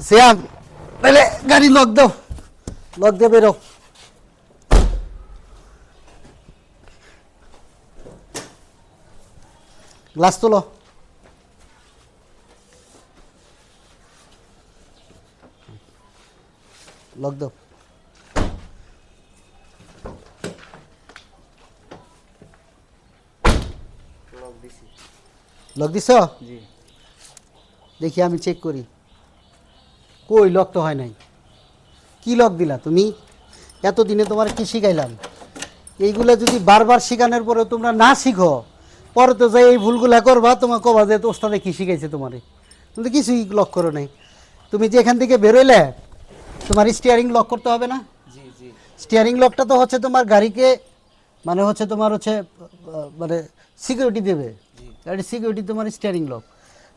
শ্যাম তাহলে গাড়ি লক দাও, লক দিয়ে বেরো। গ্লাস তোলো। লক দাও। লক দিছ? জি। দেখি আমি চেক করি। কই লক তো হয় নাই। কি লক দিলা তুমি? এতদিনে তোমার কি শিখাইলাম? এইগুলা যদি বারবার শিখানোর পরে তোমরা না শিখো, পরে তো যাই এই ভুলগুলা করবা, তোমার কবা যে ওস্তাদে কি শিখাইছে তোমারে। তুমি তো কিছুই লক করো নাই। তুমি যে এখান থেকে বেরোইলে তোমার স্টিয়ারিং লক করতে হবে না? জি জি। স্টিয়ারিং লকটা তো হচ্ছে তোমার গাড়িকে মানে হচ্ছে তোমার হচ্ছে মানে সিকিউরিটি দেবে। গাড়ির সিকিউরিটি তোমার স্টিয়ারিং লক।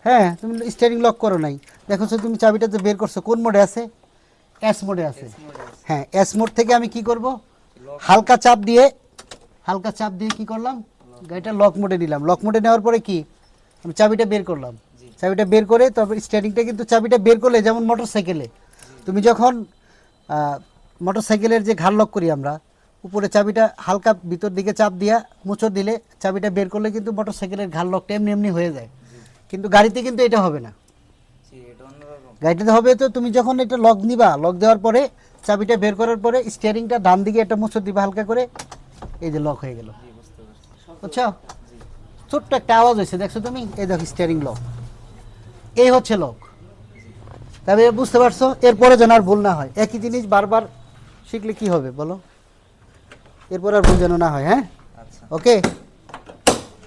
হ্যাঁ, তুমি স্টিয়ারিং লক করো নাই। দেখো তুমি চাবিটা তো বের করছো, কোন মোডে আছে? এস মোডে আছে। হ্যাঁ, এস মোড থেকে আমি কি করব, হালকা চাপ দিয়ে কি করলাম, গাড়িটা লক মোডে নিলাম। লক মোডে নেওয়ার পরে কি আমি চাবিটা বের করলাম। চাবিটা বের করে তবে স্টিয়ারিংটা কিন্তু চাবিটা বের করলে যেমন মোটর সাইকেলে তুমি যখন মোটরসাইকেলের যে ঘাড় লক করি আমরা, উপরে চাবিটা হালকা ভিতর দিকে চাপ দিয়া মুচড় দিলে চাবিটা বের করলে কিন্তু মোটরসাইকেলের ঘাড় লকটা এমনি এমনি হয়ে যায়। কিন্তু গাড়িতে কিন্তু এটা হবে না। গাড়িটাতে হবে তো তুমি যখন এটা লক নিবা, লক দেওয়ার পরে চাবিটা বের করার পরে স্টিয়ারিংটা ডান দিকে একটা মুচড় দিবা হালকা করে, এই যে লক হয়ে গেল। বুঝছো? ছোট্ট একটা আওয়াজ হয়েছে, দেখছো তুমি? এই দেখো স্টিয়ারিং লক। এই হচ্ছে লক। তবে বুঝতে পারছো? এরপরে যেন আর ভুল না হয়। একই জিনিস বারবার শিখলে কি হবে বলো? এরপর আর ভুল যেন না হয়। হ্যাঁ, ওকে।